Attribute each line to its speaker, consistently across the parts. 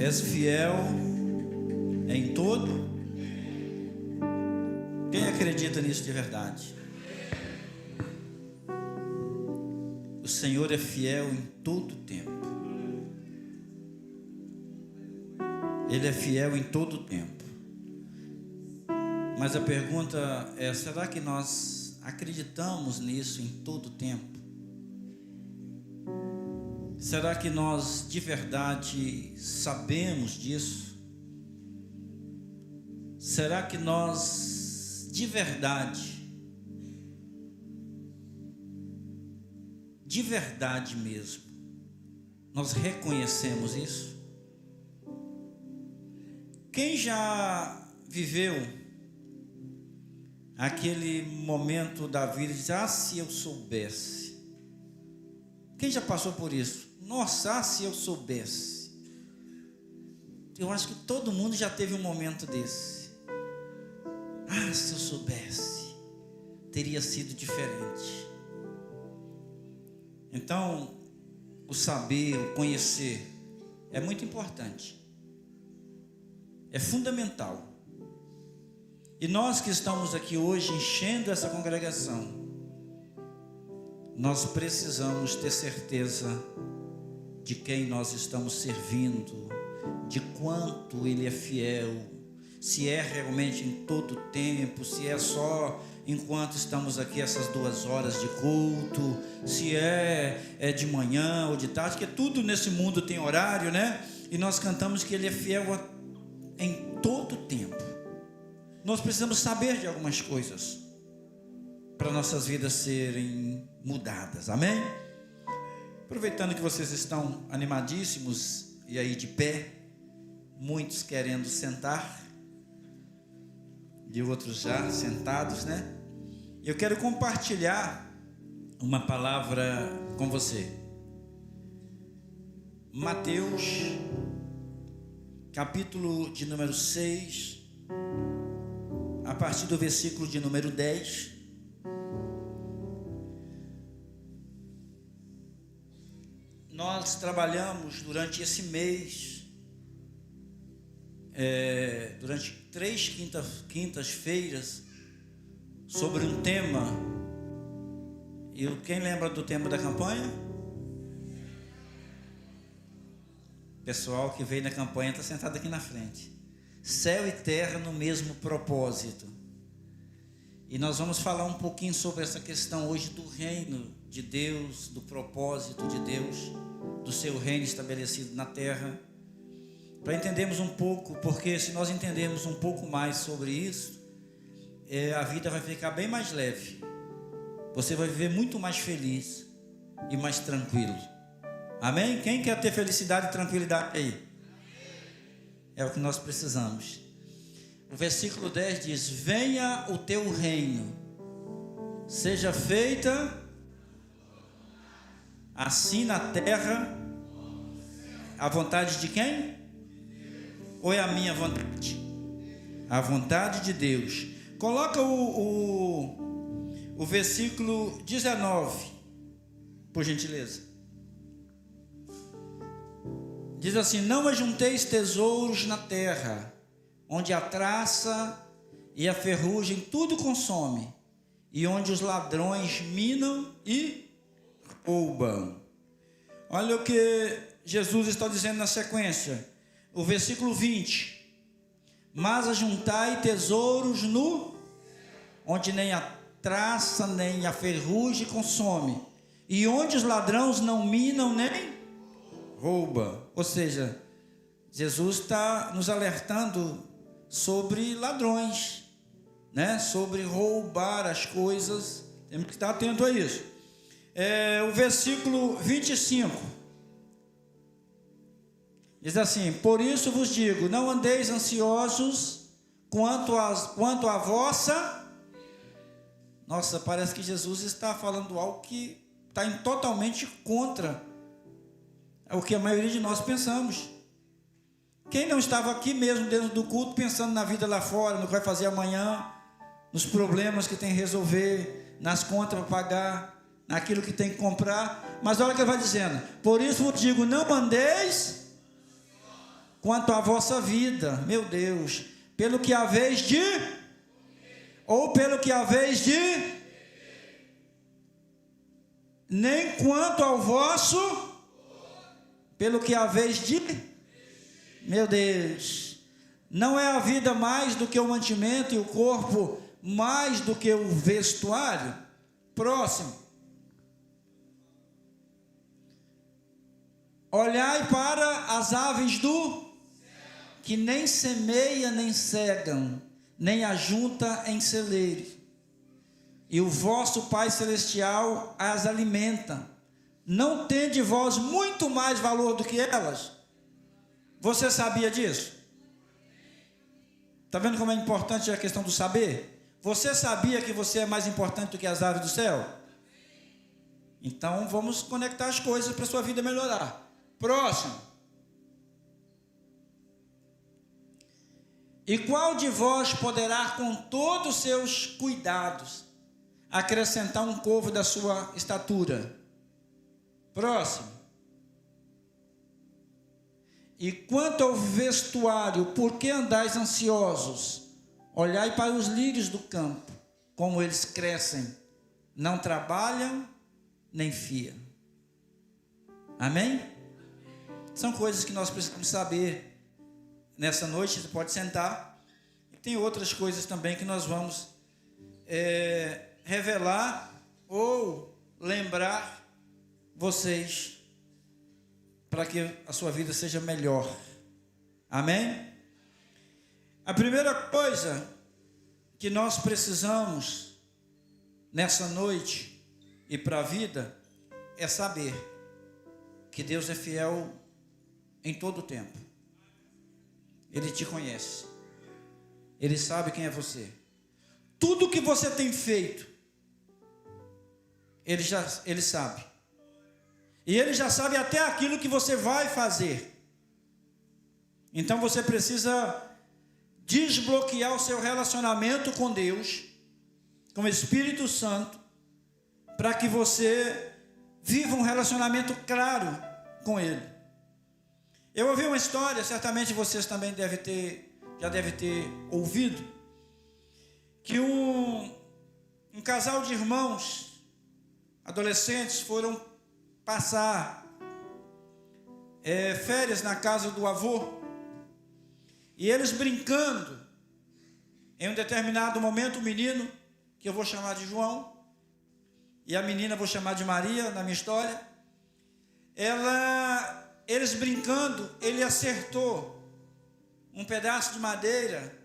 Speaker 1: És fiel em todo. Quem acredita nisso de verdade? O Senhor é fiel em todo tempo. Ele é fiel em todo tempo. Mas a pergunta é: será que nós acreditamos nisso em todo tempo? Será que nós de verdade sabemos disso? Será que nós de verdade mesmo, nós reconhecemos isso? Quem já viveu aquele momento da vida de dizer: se eu soubesse? Quem já passou por isso? Nossa, se eu soubesse. Eu acho que todo mundo já teve um momento desse. Se eu soubesse, teria sido diferente. Então, o saber, o conhecer é muito importante. É fundamental. E nós que estamos aqui hoje enchendo essa congregação, nós precisamos ter certeza de quem nós estamos servindo, de quanto Ele é fiel, se é realmente em todo tempo, se é só enquanto estamos aqui essas 2 horas de culto, se é de manhã ou de tarde, porque tudo nesse mundo tem horário, né? E nós cantamos que Ele é fiel em todo tempo. Nós precisamos saber de algumas coisas para nossas vidas serem mudadas, amém? Aproveitando que vocês estão animadíssimos e aí de pé, muitos querendo sentar e outros já sentados, né? Eu quero compartilhar uma palavra com você. Mateus, capítulo de número 6, a partir do versículo de número 10. Nós trabalhamos durante esse mês, durante 3 quintas-feiras, sobre um tema. E quem lembra do tema da campanha? O pessoal que veio na campanha está sentado aqui na frente. Céu e terra no mesmo propósito. E nós vamos falar um pouquinho sobre essa questão hoje do reino de Deus, do propósito de Deus, do seu reino estabelecido na terra. Para entendermos um pouco, porque se nós entendermos um pouco mais sobre isso, a vida vai ficar bem mais leve. Você vai viver muito mais feliz e mais tranquilo. Amém? Quem quer ter felicidade e tranquilidade aí? É o que nós precisamos. O versículo 10 diz: venha o teu reino, seja feita assim na terra. A vontade de quem? Ou é a minha vontade? A vontade de Deus. Coloca o versículo 19, por gentileza. Diz assim: não ajunteis tesouros na terra, onde a traça e a ferrugem tudo consome, e onde os ladrões minam e roubam. Olha o que Jesus está dizendo na sequência, o versículo 20: mas ajuntai tesouros no, onde nem a traça nem a ferrugem consome, e onde os ladrões não minam nem roubam. Ou seja, Jesus está nos alertando sobre ladrões, né? Sobre roubar as coisas. Temos que estar atento a isso. O versículo 25 diz assim: por isso vos digo, não andeis ansiosos quanto a vossa... Nossa, parece que Jesus está falando algo que está totalmente contra o que a maioria de nós pensamos. Quem não estava aqui mesmo dentro do culto pensando na vida lá fora, no que vai fazer amanhã, nos problemas que tem que resolver, nas contas para pagar, naquilo que tem que comprar? Mas olha o que ele vai dizendo: por isso vos digo, não andeis quanto à vossa vida, meu Deus, pelo que haveis de, ou pelo que haveis de, nem quanto ao vosso, pelo que haveis de, meu Deus, não é a vida mais do que o mantimento e o corpo mais do que o vestuário? Próximo. Olhai para as aves do que nem semeia nem cegam, nem ajunta em celeiro, e o vosso Pai Celestial as alimenta. Não tende vós muito mais valor do que elas? Você sabia disso? Está vendo como é importante a questão do saber? Você sabia que você é mais importante do que as aves do céu? Então vamos conectar as coisas para a sua vida melhorar. Próximo. E qual de vós poderá, com todos os seus cuidados, acrescentar um covo da sua estatura? Próximo. E quanto ao vestuário, por que andais ansiosos? Olhai para os lírios do campo, como eles crescem, não trabalham, nem fiam. Amém? São coisas que nós precisamos saber nessa noite. Você pode sentar. E tem outras coisas também que nós vamos revelar ou lembrar vocês, para que a sua vida seja melhor. Amém? A primeira coisa que nós precisamos nessa noite e para a vida é saber que Deus é fiel em todo o tempo. Ele te conhece. Ele sabe quem é você. Tudo que você tem feito, Ele sabe. E Ele já sabe até aquilo que você vai fazer. Então você precisa desbloquear o seu relacionamento com Deus, com o Espírito Santo, para que você viva um relacionamento claro com Ele. Eu ouvi uma história, certamente vocês também já devem ter ouvido, que um casal de irmãos adolescentes foram passar férias na casa do avô, e eles brincando, em um determinado momento, o menino, que eu vou chamar de João, e a menina vou chamar de Maria, na minha história, eles brincando, ele acertou um pedaço de madeira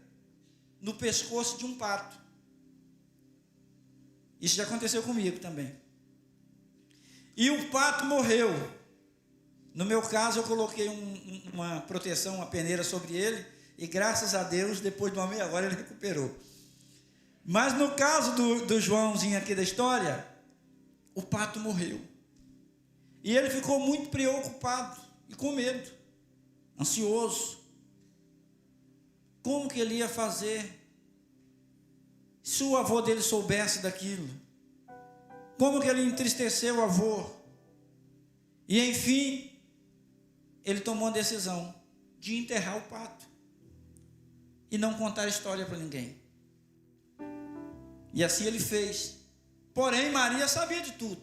Speaker 1: no pescoço de um pato. Isso já aconteceu comigo também. E o pato morreu. No meu caso, eu coloquei uma proteção, uma peneira sobre ele, e graças a Deus, depois de uma meia hora, ele recuperou. Mas no caso do Joãozinho aqui da história, o pato morreu. E ele ficou muito preocupado e com medo, ansioso. Como que ele ia fazer se o avô dele soubesse daquilo? Como que ele entristeceu o avô? E enfim, ele tomou a decisão de enterrar o pato e não contar a história para ninguém. E assim ele fez. Porém, Maria sabia de tudo.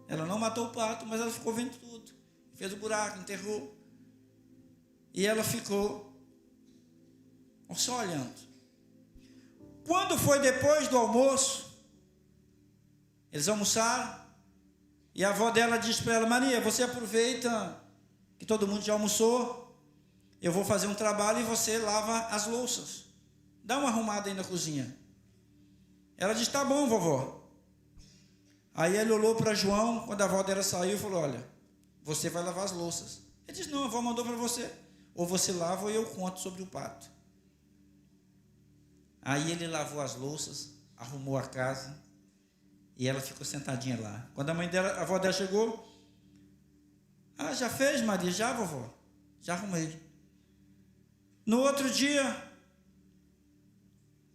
Speaker 1: Ela não matou o pato, mas ela ficou vendo tudo. Fez o buraco, enterrou. E ela ficou só olhando. Quando foi depois do almoço, eles almoçaram, e a avó dela disse para ela: Maria, você aproveita que todo mundo já almoçou, eu vou fazer um trabalho e você lava as louças. Dá uma arrumada aí na cozinha. Ela disse: tá bom, vovó. Aí ele olhou para João, quando a avó dela saiu, e falou: olha, você vai lavar as louças. Ele disse: não, a avó mandou para você. Ou você lava ou eu conto sobre o pato. Aí ele lavou as louças, arrumou a casa, e ela ficou sentadinha lá. Quando a avó dela chegou: ah, já fez, Maria? Já, vovó? Já arrumei. No outro dia,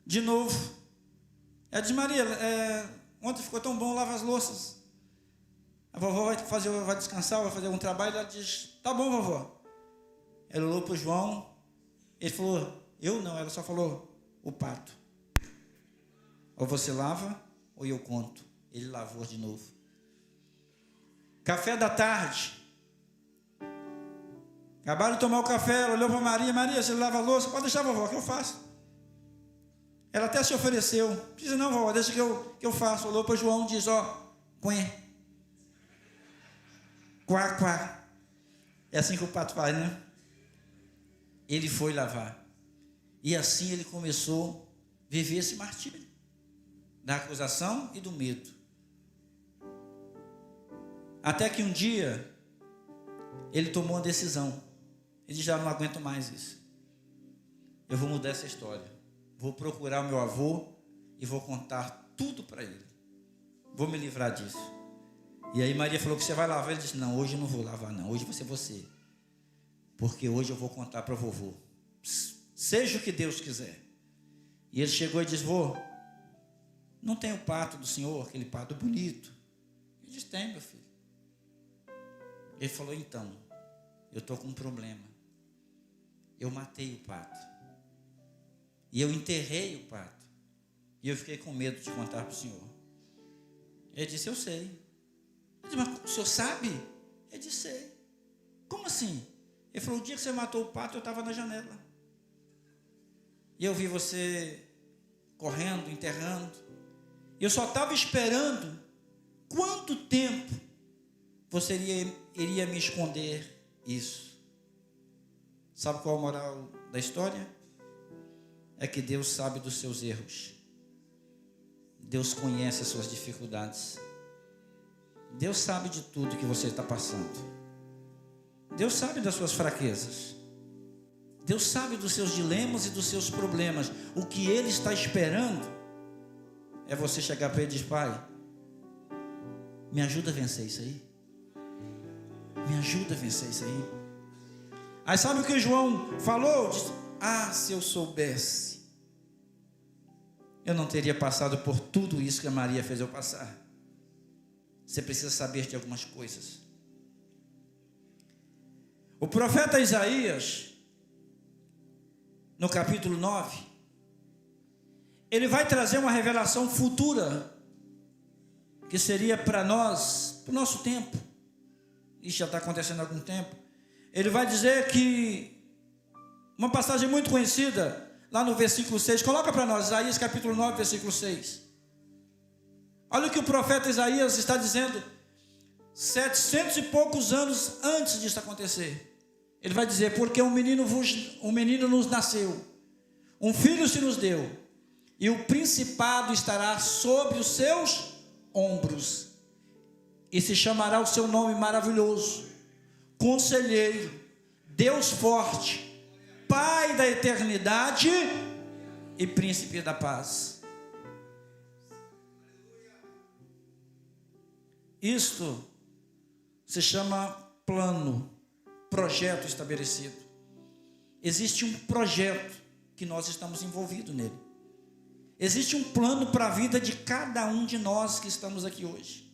Speaker 1: de novo, ela disse: Maria, ontem ficou tão bom, lava as louças. A vovó vai descansar, vai fazer algum trabalho. Ela diz: tá bom, vovó. Ela olhou para o João, ele falou, eu não, ela só falou, o pato. Ou você lava, ou eu conto. Ele lavou de novo. Café da tarde. Acabaram de tomar o café, ela olhou para Maria, Maria, você lava a louça? Pode deixar, vovó, que eu faço. Ela até se ofereceu. Disse, não, vovó, deixa que eu faço. Olhou para João e diz, quê? Quá, quá. É assim que o pato faz, né? Ele foi lavar. E assim ele começou a viver esse martírio da acusação e do medo. Até que um dia ele tomou uma decisão. Ele já não aguento mais isso. Eu vou mudar essa história. Vou procurar o meu avô e vou contar tudo para ele. Vou me livrar disso. E aí Maria falou que você vai lavar. Ele disse, não, hoje eu não vou lavar não. Hoje vai ser você. Porque hoje eu vou contar para o vovô. Seja o que Deus quiser. E ele chegou e disse, vô, não tem o pato do senhor, aquele pato bonito? Ele disse, tem, meu filho. Ele falou, então, eu estou com um problema. Eu matei o pato. E eu enterrei o pato. E eu fiquei com medo de contar para o senhor. Ele disse, eu sei. Ele disse, mas o senhor sabe? Ele disse, sei. Como assim? Ele falou, o dia que você matou o pato, eu estava na janela. E eu vi você correndo, enterrando. E eu só estava esperando quanto tempo você iria me esconder isso. Sabe qual a moral da história? É que Deus sabe dos seus erros. Deus conhece as suas dificuldades. Deus sabe de tudo que você está passando. Deus sabe das suas fraquezas. Deus sabe dos seus dilemas e dos seus problemas. O que Ele está esperando é você chegar para Ele e dizer, Pai, me ajuda a vencer isso aí. Me ajuda a vencer isso aí. Aí sabe o que o João falou? Disse, se eu soubesse, eu não teria passado por tudo isso que a Maria fez eu passar. Você precisa saber de algumas coisas. O profeta Isaías, no capítulo 9, ele vai trazer uma revelação futura, que seria para nós, para o nosso tempo. Isso já está acontecendo há algum tempo. Ele vai dizer que, uma passagem muito conhecida, lá no versículo 6, coloca para nós, Isaías capítulo 9, versículo 6. Olha o que o profeta Isaías está dizendo, 700 e poucos anos antes disso acontecer. Ele vai dizer, porque um menino nos nasceu, um filho se nos deu, e o principado estará sobre os seus ombros, e se chamará o seu nome maravilhoso, Conselheiro, Deus forte, Pai da eternidade e Príncipe da paz. Isto se chama plano, projeto estabelecido. Existe um projeto que nós estamos envolvidos nele. Existe um plano para a vida de cada um de nós que estamos aqui hoje.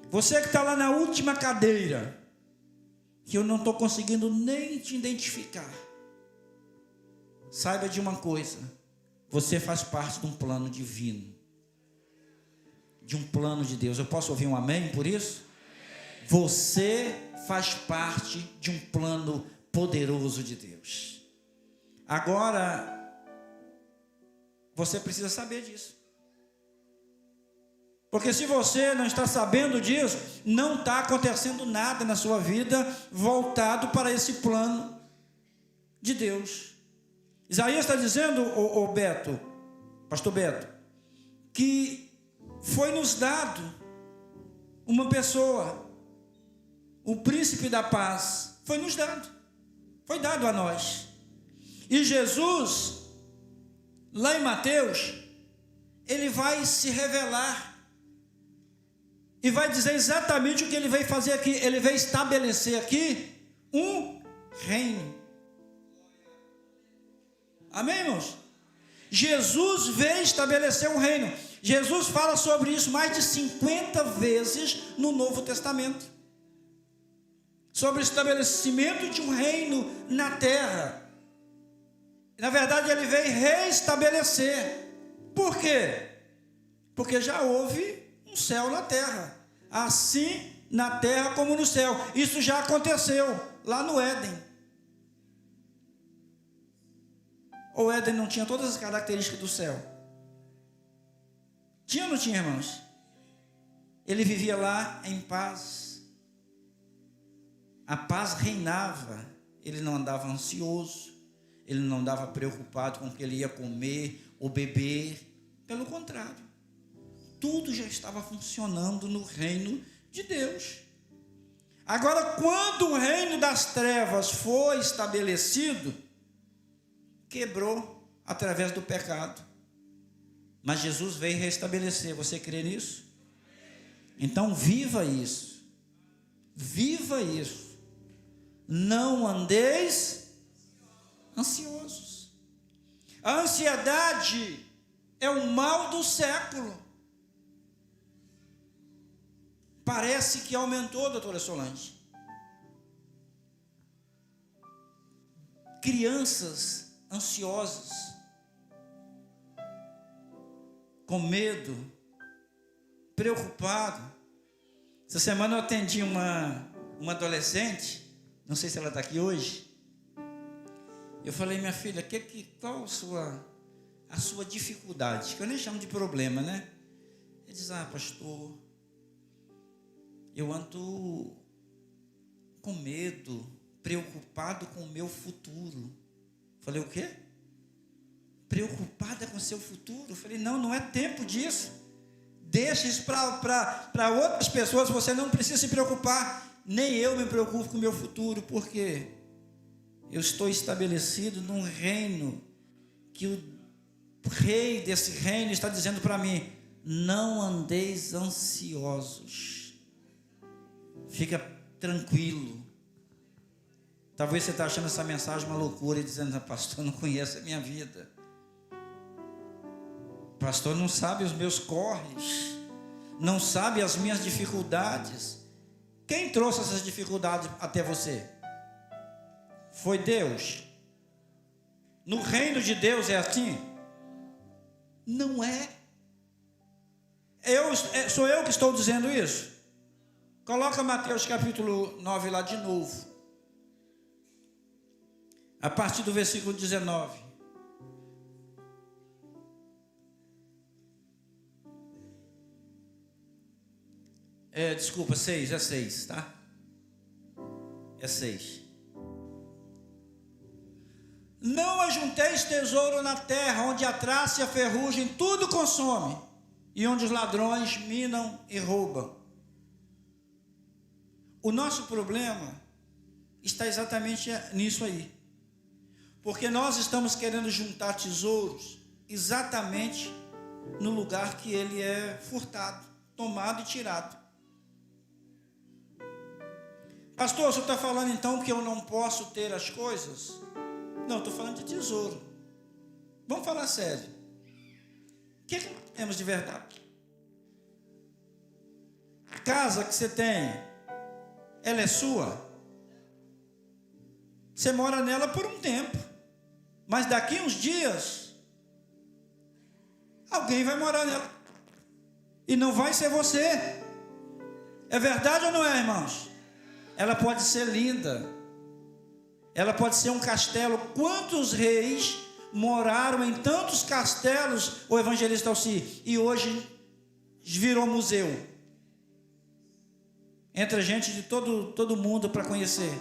Speaker 1: Você que está lá na última cadeira, que eu não estou conseguindo nem te identificar, saiba de uma coisa, você faz parte de um plano divino, de um plano de Deus. Eu posso ouvir um amém por isso? Você faz parte de um plano poderoso de Deus. Agora, você precisa saber disso. Porque se você não está sabendo disso, não está acontecendo nada na sua vida voltado para esse plano de Deus. Isaías está dizendo, Beto, pastor Beto, que foi nos dado uma pessoa, o príncipe da paz, foi nos dado, foi dado a nós. E Jesus, lá em Mateus, ele vai se revelar e vai dizer exatamente o que ele veio fazer aqui. Ele veio estabelecer aqui um reino. Amém, irmãos? Jesus veio estabelecer um reino. Jesus fala sobre isso mais de 50 vezes no Novo Testamento. sobre o estabelecimento de um reino na terra. Na verdade, ele veio reestabelecer. Por quê? Porque já houve um céu na terra, assim na terra como no céu. Isso já aconteceu lá no Éden. O Éden não tinha todas as características do céu? Tinha ou não tinha, irmãos? Ele vivia lá em paz. A paz reinava. Ele não andava ansioso. Ele não andava preocupado com o que ele ia comer ou beber. Pelo contrário, tudo já estava funcionando no reino de Deus. Agora, quando o reino das trevas foi estabelecido, quebrou através do pecado. Mas Jesus veio restabelecer. Você crê nisso? Então viva isso. Viva isso. Não andeis ansiosos. A ansiedade é o mal do século. Parece que aumentou, doutora Solange. Crianças ansiosas, com medo, preocupado. Essa semana eu atendi uma adolescente, não sei se ela está aqui hoje. Eu falei, minha filha, qual a sua dificuldade? Que eu nem chamo de problema, né? Ele diz, pastor, eu ando com medo, preocupado com o meu futuro. Falei, o quê? Preocupada com o seu futuro? Falei, não é tempo disso. Deixa isso para outras pessoas, você não precisa se preocupar. Nem eu me preocupo com o meu futuro, porque eu estou estabelecido num reino, que o rei desse reino está dizendo para mim, não andeis ansiosos. Fica tranquilo. Talvez você está achando essa mensagem uma loucura e dizendo, pastor, não conhece a minha vida. Pastor, não sabe os meus corres. Não sabe as minhas dificuldades. Quem trouxe essas dificuldades até você? Foi Deus. No reino de Deus é assim? Não é. Sou eu que estou dizendo isso? Coloca Mateus capítulo 9 lá de novo. A partir do versículo 19. Desculpa, 6, é 6, tá? É 6. Não ajunteis tesouro na terra, onde a traça e a ferrugem tudo consome, e onde os ladrões minam e roubam. O nosso problema está exatamente nisso aí. Porque nós estamos querendo juntar tesouros exatamente no lugar que ele é furtado, tomado e tirado. Pastor, você está falando então que eu não posso ter as coisas? Não, estou falando de tesouro. Vamos falar sério. O que nós temos de verdade? A casa que você tem, ela é sua? Você mora nela por um tempo, mas daqui uns dias alguém vai morar nela e não vai ser você. É verdade ou não é, irmãos? Ela pode ser linda, ela pode ser um castelo. Quantos reis moraram em tantos castelos, o evangelista Alci, e hoje virou museu? Entra gente de todo mundo para conhecer.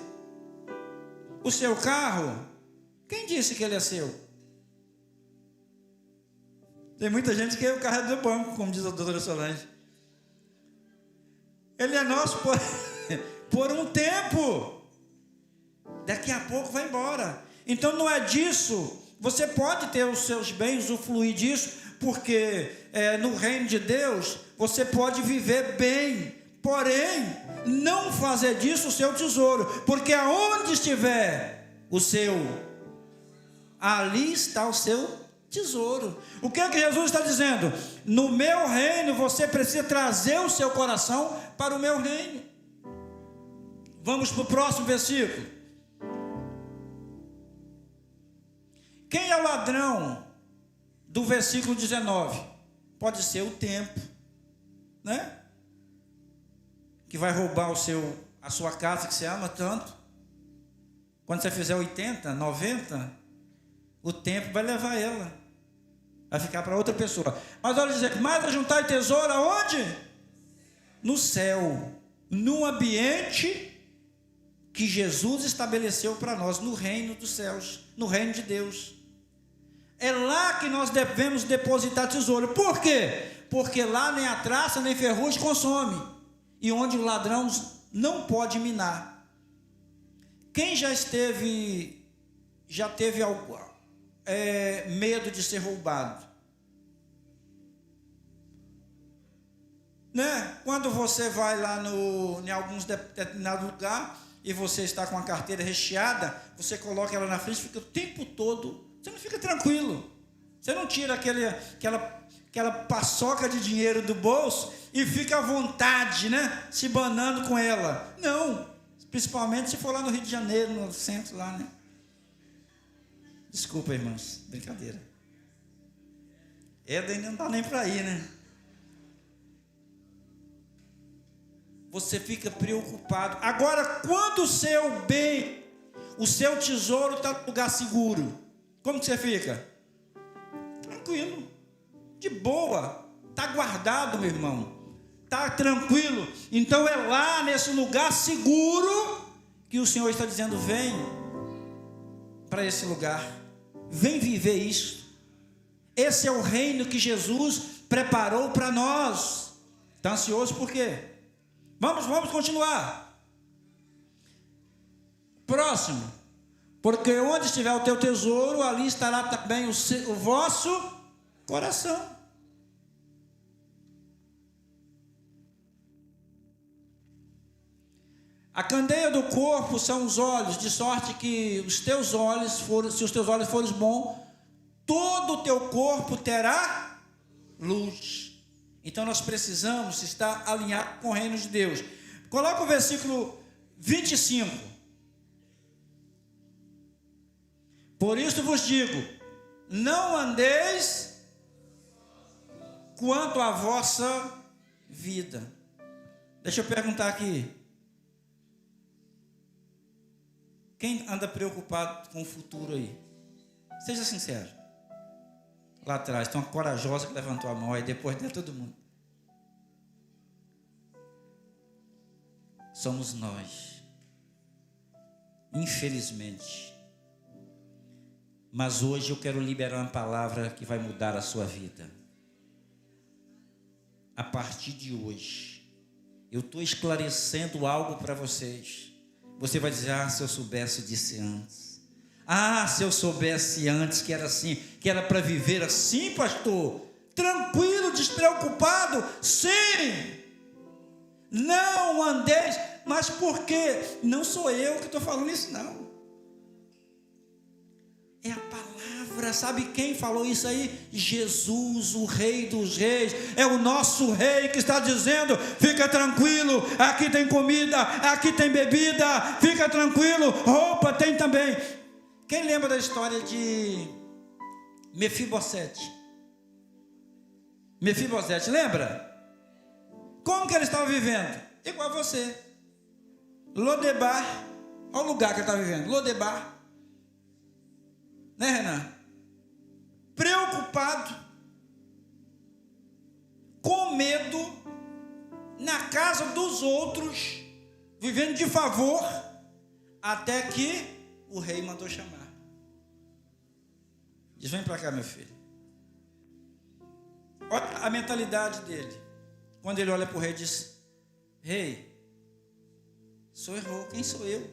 Speaker 1: O seu carro, quem disse que ele é seu? Tem muita gente que o carro é do banco, como diz a doutora Solange. Ele é nosso por um tempo. Daqui a pouco vai embora. Então não é disso. Você pode ter os seus bens, usufruir disso, porque no reino de Deus você pode viver bem. Porém, não fazer disso o seu tesouro, porque aonde estiver o seu, ali está o seu tesouro. O que é que Jesus está dizendo? No meu reino você precisa trazer o seu coração para o meu reino. Vamos para o próximo versículo. Quem é o ladrão do versículo 19? Pode ser o tempo, né? Que vai roubar a sua casa que você ama tanto. Quando você fizer 80, 90, o tempo vai levar ela. Vai ficar para outra pessoa. Mas olha dizer, mais ajuntar tesouro aonde? No céu. No ambiente que Jesus estabeleceu para nós, no reino dos céus, no reino de Deus. É lá que nós devemos depositar tesouro. Por quê? Porque lá nem a traça nem ferrugem consome, e onde o ladrão não pode minar. Quem já teve algo, medo de ser roubado, né? Quando você vai lá em alguns determinados lugares e você está com a carteira recheada, você coloca ela na frente, fica o tempo todo, você não fica tranquilo, você não tira aquela paçoca de dinheiro do bolso e fica à vontade, né? Se banando com ela. Não, principalmente se for lá no Rio de Janeiro, no centro lá, né? Desculpa, irmãos, brincadeira. Daí não dá nem para ir, né? Você fica preocupado. Agora, quando o seu bem, o seu tesouro está no lugar seguro, como que você fica? Tranquilo, de boa, está guardado, meu irmão, está tranquilo. Então é lá nesse lugar seguro que o Senhor está dizendo: vem para esse lugar, vem viver isso. Esse é o reino que Jesus preparou para nós. Está ansioso por quê? Vamos continuar. Próximo. Porque onde estiver o teu tesouro, ali estará também o vosso coração. A candeia do corpo são os olhos, de sorte que se os teus olhos forem bons, todo o teu corpo terá luz. Então nós precisamos estar alinhados com o reino de Deus. Coloca o versículo 25. Por isso vos digo, não andeis quanto à vossa vida. Deixa eu perguntar aqui. Quem anda preocupado com o futuro aí? Seja sincero. Lá atrás, tem uma corajosa que levantou a mão, e depois de todo mundo. Somos nós. Infelizmente. Mas hoje eu quero liberar uma palavra que vai mudar a sua vida. A partir de hoje, eu estou esclarecendo algo para vocês. Você vai dizer: se eu soubesse, eu disse antes. Se eu soubesse antes que era assim, que era para viver assim, pastor. Tranquilo, despreocupado, sim. Não andeis, mas por quê? Não sou eu que estou falando isso, não. É a palavra. Sabe quem falou isso aí? Jesus, o Rei dos Reis. É o nosso Rei que está dizendo: fica tranquilo, aqui tem comida, aqui tem bebida, fica tranquilo, roupa tem também. Quem lembra da história de Mefibosete? Mefibosete, lembra? Como que ele estava vivendo? Igual a você. Lodebar, olha o lugar que ele estava vivendo, Lodebar. Né, Renan? Preocupado, com medo, na casa dos outros, vivendo de favor, até que o rei mandou chamar. Diz: vem para cá, meu filho. Olha a mentalidade dele. Quando ele olha para o rei, diz: rei, o senhor errou. Quem sou eu?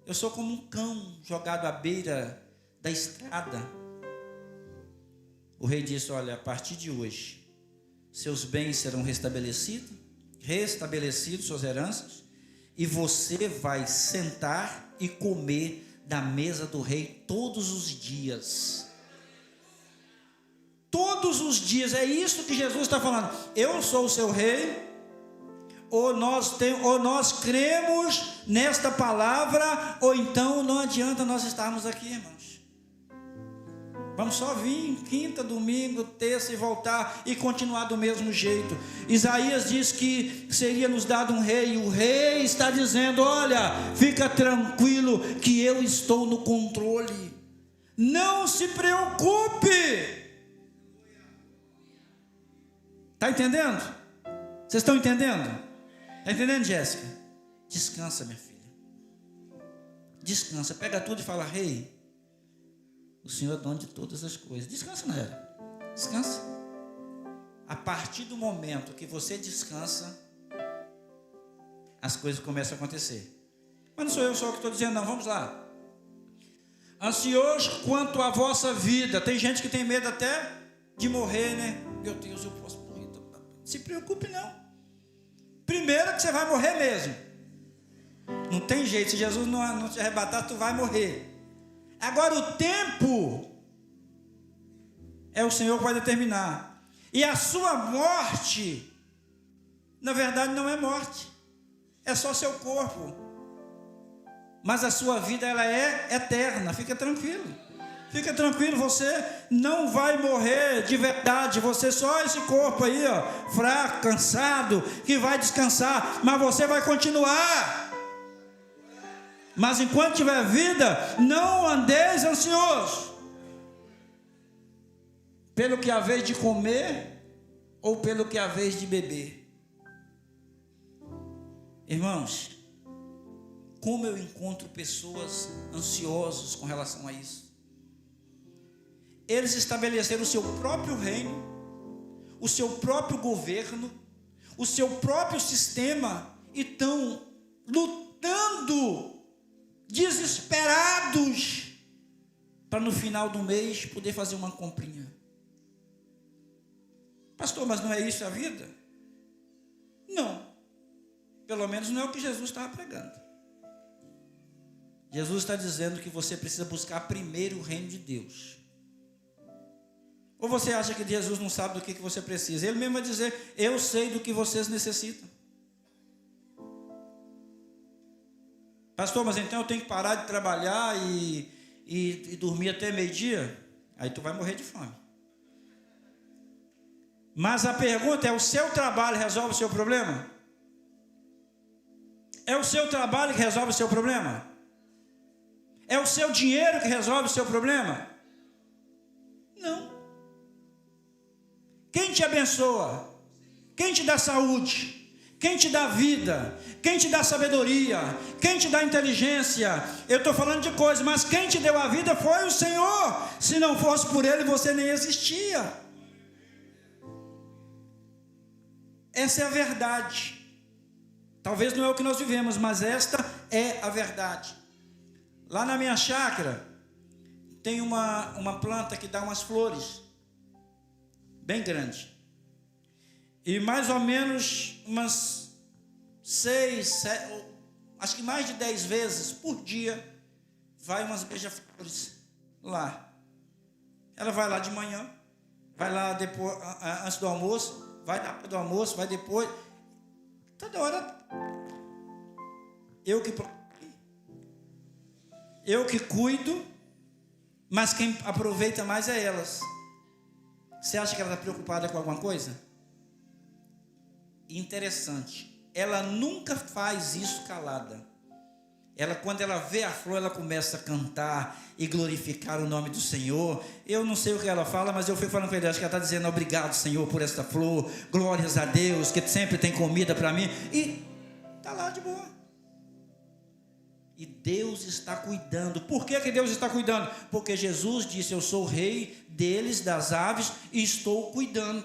Speaker 1: Eu sou como um cão jogado à beira da estrada. O rei disse: olha, a partir de hoje, seus bens serão restabelecidos, suas heranças, e você vai sentar e comer da mesa do rei todos os dias. Todos os dias, é isso que Jesus está falando. Eu sou o seu rei, ou nós cremos nesta palavra, ou então não adianta nós estarmos aqui, irmãos. Vamos só vir quinta, domingo, terça e voltar e continuar do mesmo jeito. Isaías diz que seria nos dado um rei, e o rei está dizendo: olha, fica tranquilo que eu estou no controle, não se preocupe. Está entendendo? Vocês estão entendendo? Está entendendo, Jéssica? Descansa, minha filha. Descansa, pega tudo e fala: rei, o Senhor é dono de todas as coisas. Descansa nela. Descansa. A partir do momento que você descansa, as coisas começam a acontecer. Mas não sou eu só que estou dizendo, não. Vamos lá. Ansioso quanto à vossa vida. Tem gente que tem medo até de morrer, né? Meu Deus, eu posso morrer. Se preocupe não. Primeiro que você vai morrer mesmo. Não tem jeito. Se Jesus não te arrebatar, tu vai morrer. Agora o tempo é o Senhor que vai determinar. E a sua morte, na verdade, não é morte, é só seu corpo. Mas a sua vida, ela é eterna. Fica tranquilo. Fica tranquilo, você não vai morrer de verdade. Você só esse corpo aí, ó, fraco, cansado, que vai descansar. Mas você vai continuar. Mas enquanto tiver vida, não andeis ansioso, pelo que haveis de comer, ou pelo que haveis de beber. Irmãos, como eu encontro pessoas ansiosas com relação a isso. Eles estabeleceram o seu próprio reino, o seu próprio governo, o seu próprio sistema, e estão lutando, desesperados, para no final do mês poder fazer uma comprinha. Pastor, mas não é isso a vida? Não. Pelo menos não é o que Jesus estava pregando. Jesus está dizendo que você precisa buscar primeiro o reino de Deus. Ou você acha que Jesus não sabe do que você precisa? Ele mesmo vai dizer: eu sei do que vocês necessitam. Pastor, mas então eu tenho que parar de trabalhar e dormir até meio-dia? Aí tu vai morrer de fome. Mas a pergunta é: o seu trabalho resolve o seu problema? É o seu trabalho que resolve o seu problema? É o seu dinheiro que resolve o seu problema? Não. Quem te abençoa? Quem te dá saúde? Quem te dá vida? Quem te dá sabedoria? Quem te dá inteligência? Eu estou falando de coisas, mas quem te deu a vida foi o Senhor. Se não fosse por Ele, você nem existia. Essa é a verdade. Talvez não é o que nós vivemos, mas esta é a verdade. Lá na minha chácara, tem uma planta que dá umas flores, bem grande. E mais ou menos umas 6, 7, acho que mais de 10 vezes por dia, vai umas beija-flores lá. Ela vai lá de manhã, vai lá depois, antes do almoço, vai depois do almoço, vai depois. Toda hora. Eu que cuido, mas quem aproveita mais é elas. Você acha que ela está preocupada com alguma coisa? Interessante, ela nunca faz isso calada. Ela, quando ela vê a flor, ela começa a cantar e glorificar o nome do Senhor. Eu não sei o que ela fala, mas eu fui falando com ele, acho que ela está dizendo: obrigado, Senhor, por esta flor, glórias a Deus, que sempre tem comida para mim. E está lá de boa. E Deus está cuidando. Por que Deus está cuidando? Porque Jesus disse: eu sou o rei deles, das aves, e estou cuidando.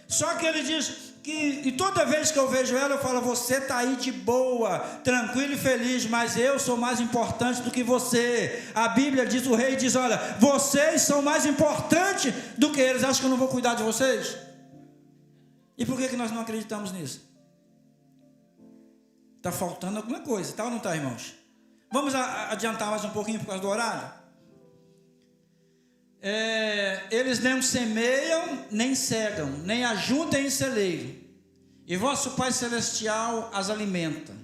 Speaker 1: Só que ele diz que, e toda vez que eu vejo ela, eu falo: você está aí de boa, tranquilo e feliz, mas eu sou mais importante do que você. A Bíblia diz, o rei diz: olha, vocês são mais importantes do que eles. Acham que eu não vou cuidar de vocês? E por que nós não acreditamos nisso? Está faltando alguma coisa, tá ou não está, irmãos? Vamos adiantar mais um pouquinho por causa do horário? Eles nem semeiam, nem cegam, nem ajuntam em celeiro, E vosso Pai Celestial as alimenta.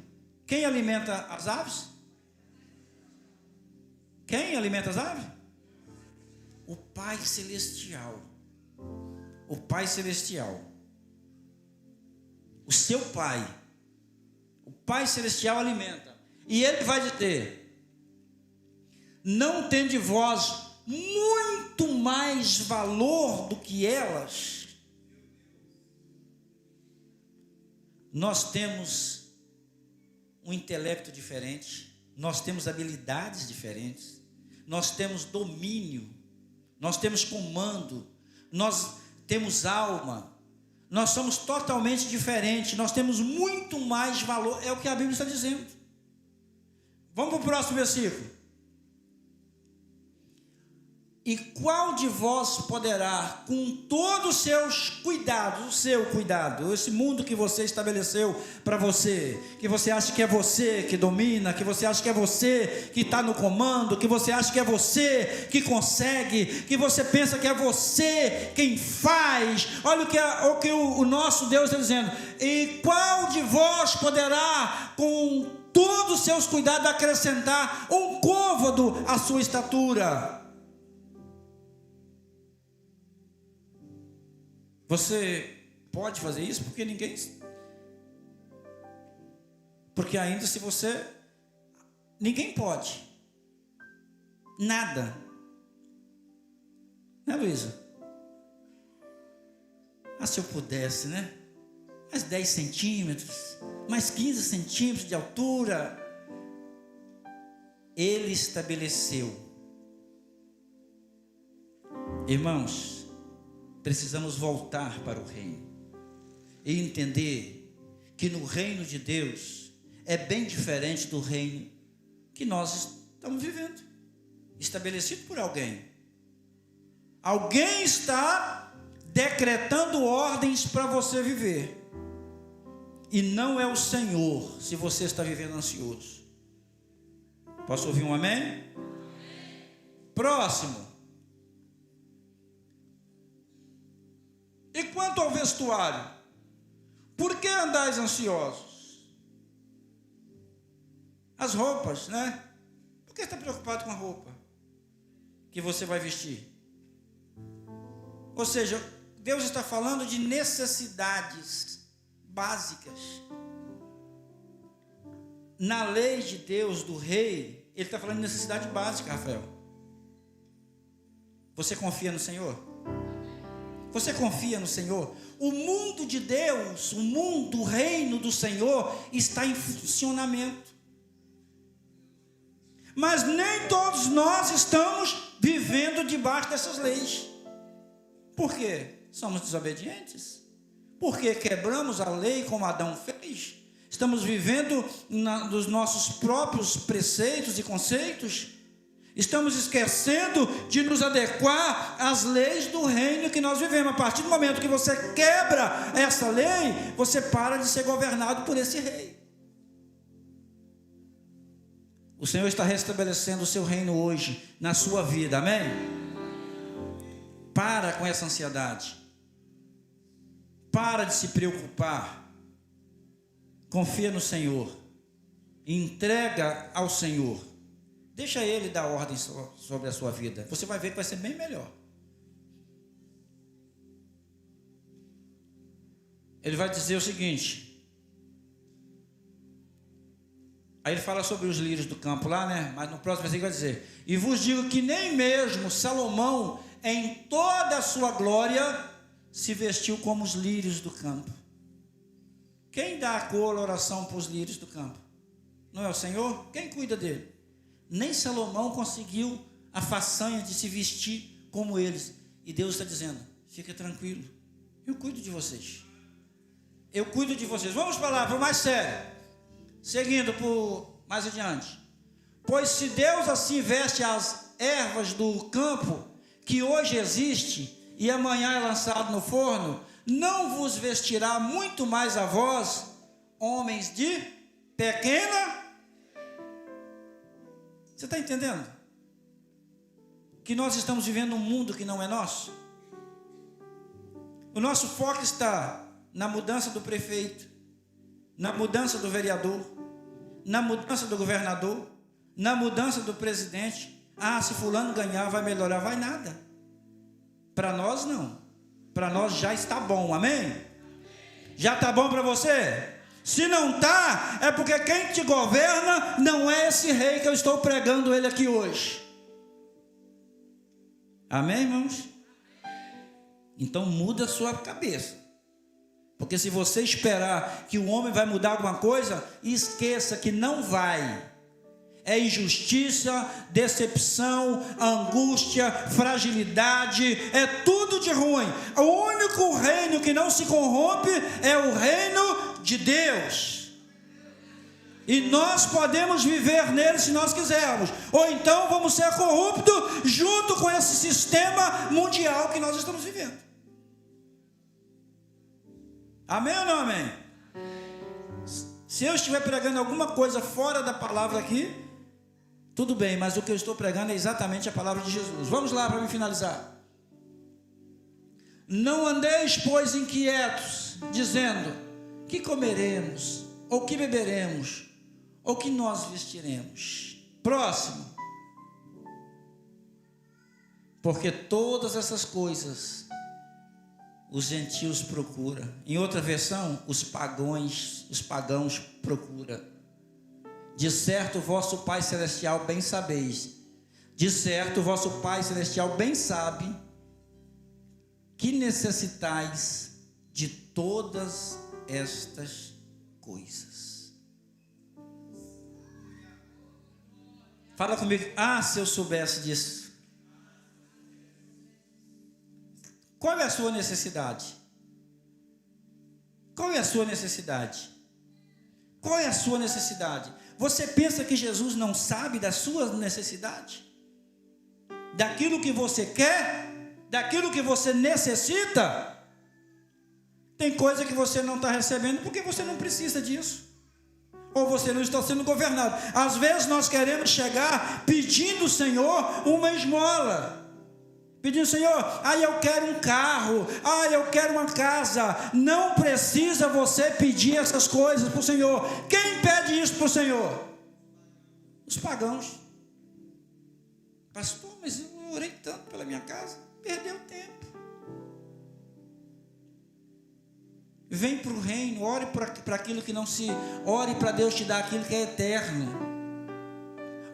Speaker 1: Quem alimenta as aves? Quem alimenta as aves? O Pai Celestial. O Pai Celestial. O seu Pai. O Pai Celestial alimenta. E Ele vai dizer: não tende vós muito mais valor do que elas? Nós temos um intelecto diferente, nós temos habilidades diferentes, nós temos domínio, nós temos comando, nós temos alma, nós somos totalmente diferentes, nós temos muito mais valor, é o que a Bíblia está dizendo. Vamos para o próximo versículo. E qual de vós poderá, com todos os seus cuidados, o seu cuidado, esse mundo que você estabeleceu para você, que você acha que é você que domina, que você acha que é você que está no comando, que você acha que é você que consegue, que você pensa que é você quem faz, olha o que o nosso Deus está dizendo: e qual de vós poderá, com todos os seus cuidados, acrescentar um côvado à sua estatura? Você pode fazer isso? Porque ainda se você... Ninguém pode. Nada. Né, Luísa? Se eu pudesse, né? Mais 10 centímetros, mais 15 centímetros de altura. Ele estabeleceu. Irmãos, precisamos voltar para o reino e entender que no reino de Deus é bem diferente do reino que nós estamos vivendo, estabelecido por alguém. Alguém está decretando ordens para você viver, e não é o Senhor, se você está vivendo ansioso. Posso ouvir um amém? Próximo. E quanto ao vestuário, por que andais ansiosos? As roupas, né? Por que está preocupado com a roupa que você vai vestir? Ou seja, Deus está falando de necessidades básicas. Na lei de Deus, do rei, Ele está falando de necessidade básica, Rafael. Você confia no Senhor? Você confia no Senhor? O mundo de Deus, o reino do Senhor está em funcionamento. Mas nem todos nós estamos vivendo debaixo dessas leis. Por quê? Somos desobedientes? Porque quebramos a lei como Adão fez? Estamos vivendo dos nossos próprios preceitos e conceitos? Estamos esquecendo de nos adequar às leis do reino que nós vivemos. A partir do momento que você quebra essa lei, você para de ser governado por esse rei. O Senhor está restabelecendo o seu reino hoje na sua vida, amém? Para com essa ansiedade. Para de se preocupar. Confia no Senhor. Entrega ao Senhor. Deixa Ele dar ordem sobre a sua vida. Você vai ver que vai ser bem melhor. Ele vai dizer o seguinte. Aí ele fala sobre os lírios do campo lá, né? Mas no próximo versículo vai dizer: e vos digo que nem mesmo Salomão, em toda a sua glória, se vestiu como os lírios do campo. Quem dá a coloração para os lírios do campo? Não é o Senhor? Quem cuida dele? Nem Salomão conseguiu a façanha de se vestir como eles. E Deus está dizendo: fica tranquilo, eu cuido de vocês. Eu cuido de vocês. Vamos para o mais sério. Seguindo por mais adiante. Pois se Deus assim veste as ervas do campo, que hoje existe e amanhã é lançado no forno, não vos vestirá muito mais a vós, homens de pequena... Você está entendendo? Que nós estamos vivendo um mundo que não é nosso. O nosso foco está na mudança do prefeito, na mudança do vereador, na mudança do governador, na mudança do presidente. Ah, se fulano ganhar vai melhorar, vai nada. Para nós não. Para nós já está bom, amém? Já está bom para você? Se não está, é porque quem te governa não é esse rei que eu estou pregando ele aqui hoje. Amém, irmãos? Então muda a sua cabeça. Porque se você esperar que o homem vai mudar alguma coisa, esqueça que não vai. É injustiça, decepção, angústia, fragilidade, é tudo de ruim. O único reino que não se corrompe é o reino de Deus. E nós podemos viver nele se nós quisermos. Ou então vamos ser corruptos junto com esse sistema mundial que nós estamos vivendo. Amém ou não amém? Se eu estiver pregando alguma coisa fora da palavra aqui, tudo bem, mas o que eu estou pregando é exatamente a palavra de Jesus. Vamos lá para me finalizar. Não andeis, pois, inquietos, dizendo: que comeremos, ou que beberemos, ou que nós vestiremos. Próximo. Porque todas essas coisas os gentios procuram. Em outra versão, os pagãos procuram. De certo, o vosso Pai Celestial bem sabeis. De certo, o vosso Pai Celestial bem sabe que necessitais de todas estas coisas. Fala comigo. Ah, se eu soubesse disso. Qual é a sua necessidade? Qual é a sua necessidade? Qual é a sua necessidade? Você pensa que Jesus não sabe da sua necessidade? Daquilo que você quer? Daquilo que você necessita? Tem coisa que você não está recebendo porque você não precisa disso. Ou você não está sendo governado. Às vezes nós queremos chegar pedindo ao Senhor uma esmola. Pedindo: Senhor, eu quero um carro, eu quero uma casa. Não precisa você pedir essas coisas para o Senhor. Quem pede isso para o Senhor? Os pagãos. Pastor, mas eu orei tanto pela minha casa. Perdeu tempo. Vem para o reino, ore para aquilo que não se... Ore para Deus te dar aquilo que é eterno.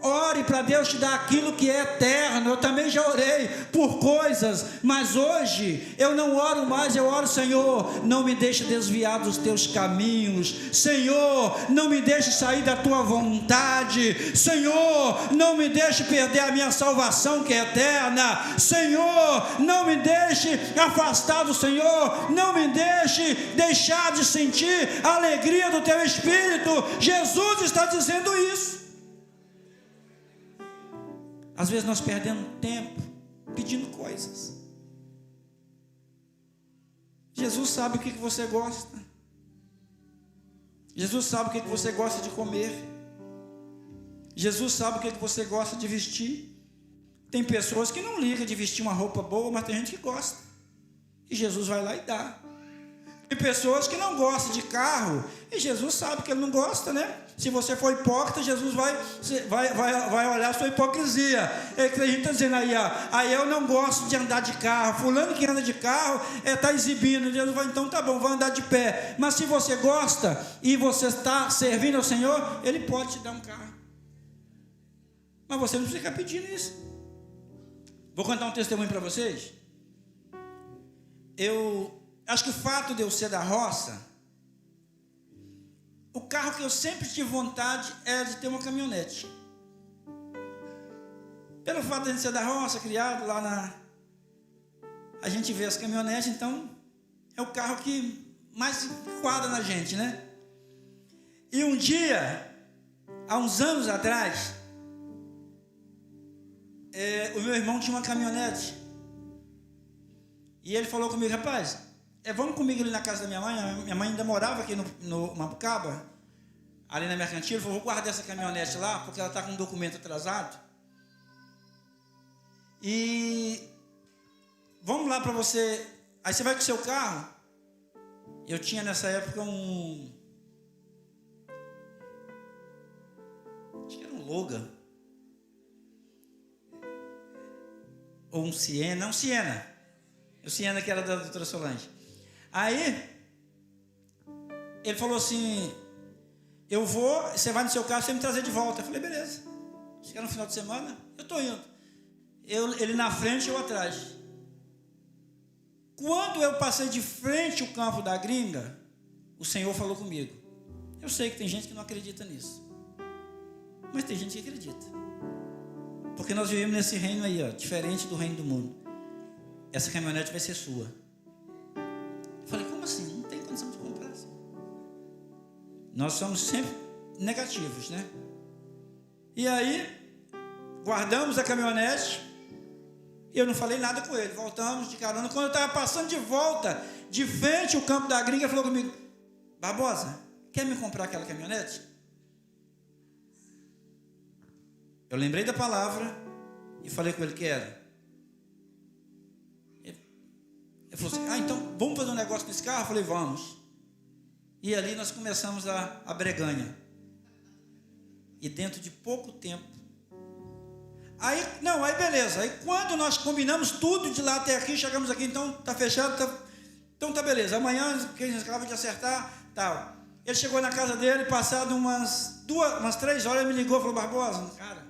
Speaker 1: Ore para Deus te dar aquilo que é eterno. Eu também já orei por coisas, mas hoje eu não oro mais. Eu oro: Senhor, não me deixe desviar dos teus caminhos. Senhor, não me deixe sair da tua vontade. Senhor, não me deixe perder a minha salvação que é eterna. Senhor, não me deixe afastar do Senhor. Não me deixe deixar de sentir a alegria do teu Espírito. Jesus está dizendo isso. Às vezes nós perdemos tempo pedindo coisas. Jesus sabe o que você gosta. Jesus sabe o que você gosta de comer. Jesus sabe o que você gosta de vestir. Tem pessoas que não ligam de vestir uma roupa boa, mas tem gente que gosta. E Jesus vai lá e dá. Tem pessoas que não gostam de carro, e Jesus sabe que ele não gosta, né? Se você for hipócrita, Jesus vai olhar a sua hipocrisia. Ele está dizendo aí eu não gosto de andar de carro. Fulano que anda de carro está exibindo. Jesus vai: então tá bom, vai andar de pé. Mas se você gosta e você está servindo ao Senhor, Ele pode te dar um carro. Mas você não precisa ficar pedindo isso. Vou contar um testemunho para vocês. Eu acho que o fato de eu ser da roça, o carro que eu sempre tive vontade era de ter uma caminhonete. Pelo fato de a gente ser da roça, criado lá a gente vê as caminhonetes, então é o carro que mais se enquadra na gente, né? E um dia, há uns anos atrás, o meu irmão tinha uma caminhonete. E ele falou comigo: rapaz, vamos comigo ali na casa da minha mãe. Minha mãe ainda morava aqui no Mapucaba, ali na Mercantil. Ele falou: vou guardar essa caminhonete lá, porque ela está com um documento atrasado. E vamos lá para você. Aí você vai com o seu carro. Eu tinha nessa época acho que era um Logan. Ou um Siena. O Siena que era da doutora Solange. Aí, ele falou assim, você vai no seu carro, você me trazer de volta. Eu falei, beleza. Chegar no final de semana, eu estou indo. Ele na frente, eu atrás. Quando eu passei de frente o campo da gringa, o Senhor falou comigo. Eu sei que tem gente que não acredita nisso, mas tem gente que acredita, porque nós vivemos nesse reino aí, ó, diferente do reino do mundo. Essa caminhonete vai ser sua. Eu falei, como assim? Não tem condição de comprar assim. Nós somos sempre negativos, né? E aí, guardamos a caminhonete. Eu não falei nada com ele, voltamos de carona. Quando eu estava passando de volta, de frente ao campo da gringa, ele falou comigo, Barbosa, quer me comprar aquela caminhonete? Eu lembrei da palavra e falei com ele, quero. Ele falou assim, então vamos fazer um negócio nesse carro? Eu falei, vamos. E ali nós começamos a breganha. E dentro de pouco tempo, Aí beleza. Aí quando nós combinamos tudo de lá até aqui, chegamos aqui, então tá fechado, então tá beleza. Amanhã, que a gente acaba de acertar, tal. Ele chegou na casa dele, passado umas 3 horas, ele me ligou e falou, Barbosa, cara,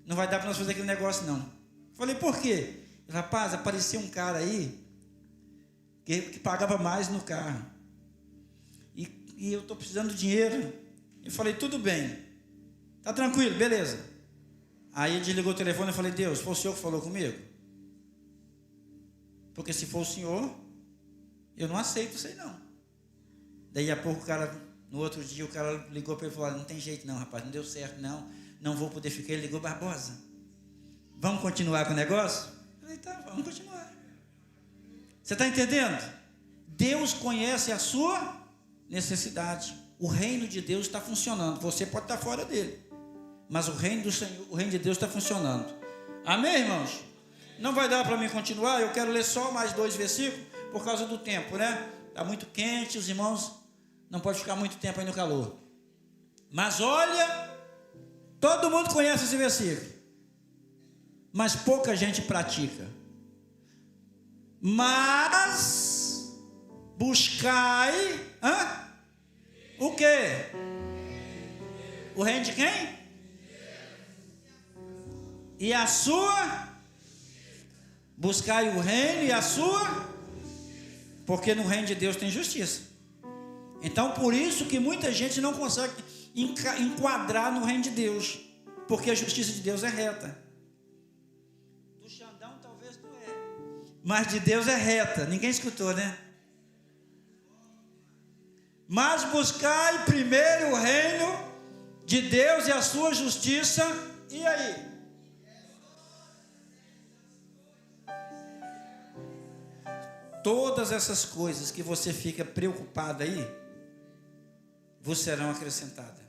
Speaker 1: não vai dar para nós fazer aquele negócio não. Falei, por quê? Ele, rapaz, apareceu um cara aí que pagava mais no carro. E eu estou precisando de dinheiro. Eu falei, tudo bem. Tá tranquilo, beleza. Aí ele desligou o telefone e falei, Deus, foi o Senhor que falou comigo? Porque se for o Senhor, eu não aceito isso aí não. Daí a pouco no outro dia o cara ligou para ele e falou, não tem jeito não, rapaz, não deu certo não vou poder ficar. Ele ligou, Barbosa, vamos continuar com o negócio? Eu falei, tá, vamos continuar. Você está entendendo? Deus conhece a sua necessidade. O reino de Deus está funcionando. Você pode estar fora dele, mas o reino do Senhor, o reino de Deus está funcionando. Amém, irmãos? Não vai dar para mim continuar. Eu quero ler só mais 2 versículos por causa do tempo, né? Está muito quente, os irmãos não podem ficar muito tempo aí no calor. Mas olha, todo mundo conhece esse versículo, mas pouca gente pratica. Mas buscai o quê? O reino de quem? E a sua? Buscai o reino e a sua? Porque no reino de Deus tem justiça. Então por isso que muita gente não consegue enquadrar no reino de Deus, porque a justiça de Deus é reta. Do Xandão talvez não é, mas de Deus é reta. Ninguém escutou, né? Mas buscai primeiro o reino de Deus e a sua justiça. E aí? Todas essas coisas que você fica preocupado aí, vos serão acrescentadas.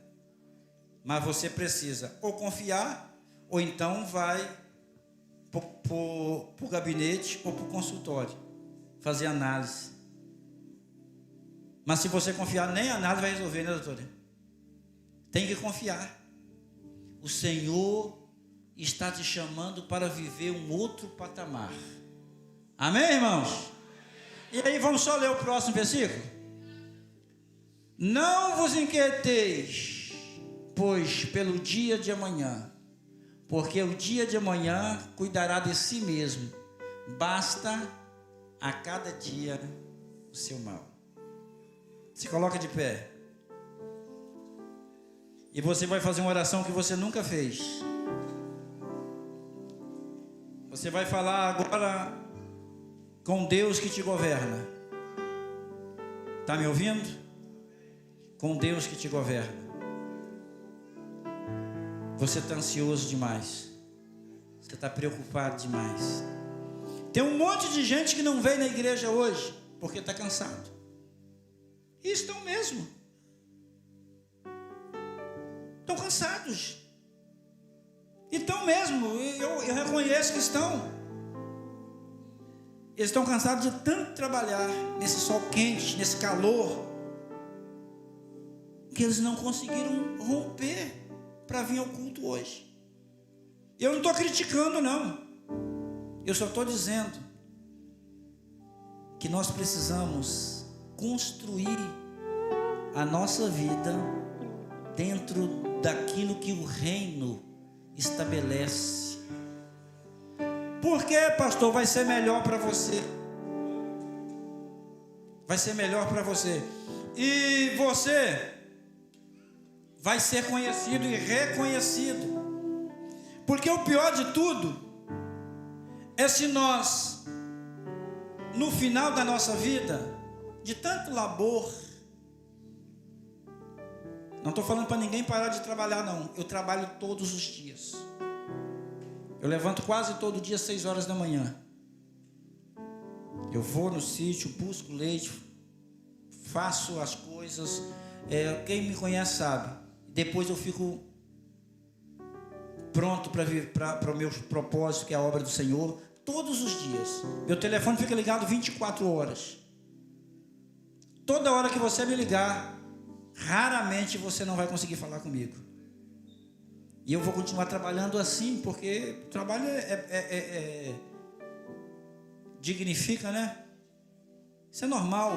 Speaker 1: Mas você precisa ou confiar, ou então vai para o gabinete ou para o consultório fazer análise. Mas se você confiar, nem a análise vai resolver, né, doutora? Tem que confiar. O Senhor está te chamando para viver um outro patamar. Amém, irmãos? E aí vamos só ler o próximo versículo. Não vos inquieteis, pois pelo dia de amanhã, porque o dia de amanhã cuidará de si mesmo. Basta a cada dia o seu mal. Se coloca de pé. E você vai fazer uma oração que você nunca fez. Você vai falar agora com Deus que te governa. Está me ouvindo? Com Deus que te governa. Você está ansioso demais. Você está preocupado demais. Tem um monte de gente que não veio na igreja hoje porque está cansado. E estão mesmo. Estão cansados. Estão mesmo. Eu reconheço que estão. Eles estão cansados de tanto trabalhar nesse sol quente, nesse calor, que eles não conseguiram romper para vir ao culto hoje. Eu não estou criticando, não. Eu só estou dizendo que nós precisamos construir a nossa vida dentro daquilo que o reino estabelece. Por que, pastor? Vai ser melhor para você. Vai ser melhor para você. E você vai ser conhecido e reconhecido. Porque o pior de tudo é se nós, no final da nossa vida, de tanto labor, não estou falando para ninguém parar de trabalhar, não. Eu trabalho todos os dias. Eu levanto quase todo dia às 6 horas da manhã. Eu vou no sítio, busco leite, faço as coisas. Quem me conhece sabe. Depois eu fico pronto para o meu propósito, que é a obra do Senhor, todos os dias. Meu telefone fica ligado 24 horas. Toda hora que você me ligar, raramente você não vai conseguir falar comigo. E eu vou continuar trabalhando assim, porque o trabalho dignifica, né? Isso é normal.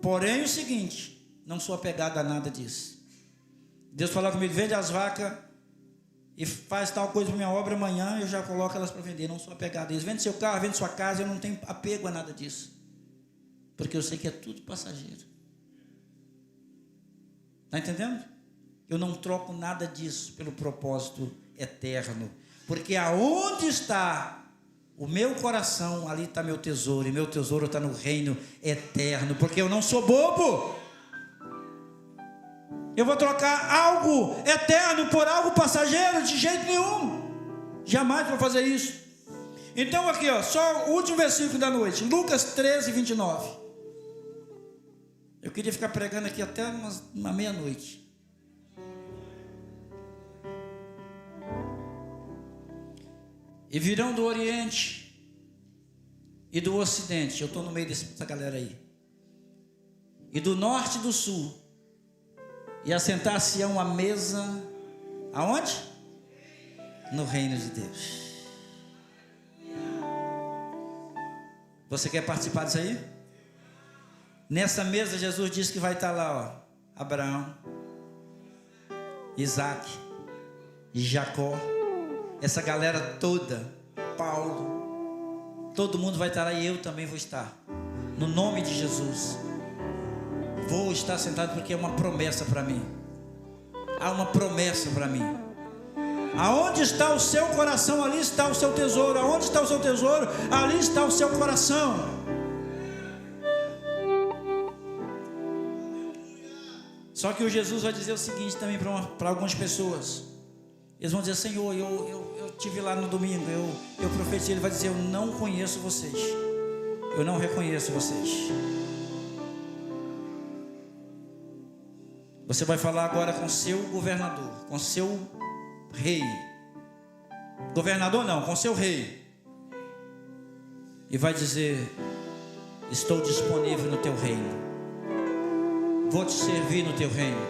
Speaker 1: Porém, o seguinte, não sou apegado a nada disso. Deus falou comigo: vende as vacas e faz tal coisa para minha obra, amanhã eu já coloco elas para vender. Não sou apegado a isso. Vende seu carro, vende sua casa, eu não tenho apego a nada disso, porque eu sei que é tudo passageiro. Está entendendo? Eu não troco nada disso pelo propósito eterno, porque aonde está o meu coração, ali está meu tesouro, e meu tesouro está no reino eterno, porque eu não sou bobo. Eu vou trocar algo eterno por algo passageiro? De jeito nenhum. Jamais vou fazer isso. Então aqui, só o último versículo da noite, Lucas 13, 29. Eu queria ficar pregando aqui até uma meia-noite. E virão do Oriente e do Ocidente, eu estou no meio dessa galera aí, e do Norte e do Sul, e assentar-se-ão à mesa, aonde? No reino de Deus. Você quer participar disso aí? Nessa mesa Jesus disse que vai estar lá, Abraão, Isaac e Jacó, essa galera toda, Paulo, todo mundo vai estar lá, e eu também vou estar, no nome de Jesus. Vou estar sentado, porque é uma promessa para mim. Há uma promessa para mim. Aonde está o seu coração, ali está o seu tesouro. Aonde está o seu tesouro, ali está o seu coração. Só que o Jesus vai dizer o seguinte também para algumas pessoas. Eles vão dizer: Senhor, eu estive lá no domingo, eu profetizei. Ele vai dizer: eu não conheço vocês, eu não reconheço vocês. Você vai falar agora com seu governador, com seu rei. Governador não, com seu rei. E vai dizer: estou disponível no teu reino, vou te servir no teu reino.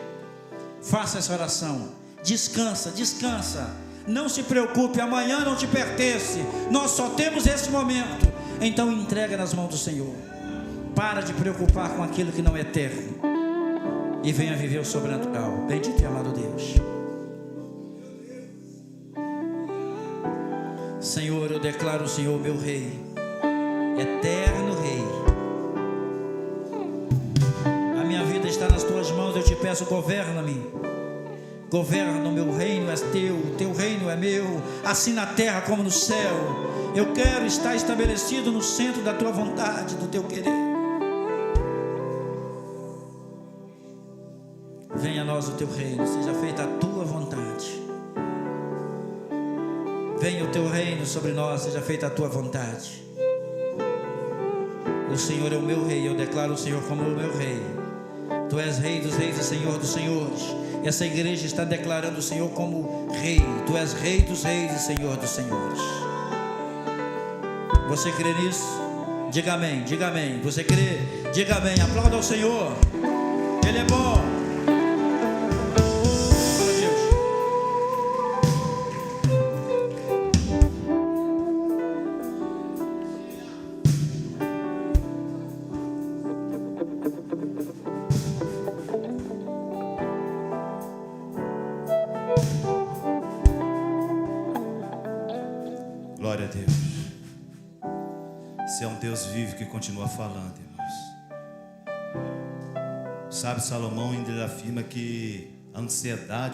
Speaker 1: Faça essa oração. Descansa, descansa. Não se preocupe, amanhã não te pertence. Nós só temos esse momento. Então entrega nas mãos do Senhor. Para de preocupar com aquilo que não é eterno, e venha viver o sobrenatural. Bendito e amado Deus. Senhor, eu declaro o Senhor meu Rei, eterno Rei. A minha vida está nas tuas mãos. Eu te peço, governa-me. Governa o meu reino, é teu, o teu reino é meu, assim na terra como no céu. Eu quero estar estabelecido no centro da tua vontade, do teu querer. Venha a nós o teu reino, seja feita a tua vontade. Venha o teu reino sobre nós, seja feita a tua vontade. O Senhor é o meu rei, eu declaro o Senhor como o meu rei. Tu és rei dos reis e Senhor dos senhores. Essa igreja está declarando o Senhor como rei. Tu és rei dos reis e Senhor dos senhores. Você crê nisso? Diga amém, diga amém. Você crê? Diga amém. Aplauda ao Senhor. Ele é bom.
Speaker 2: Glória a Deus. Esse é um Deus vivo que continua falando, irmãos. Sabe, Salomão ainda afirma que a ansiedade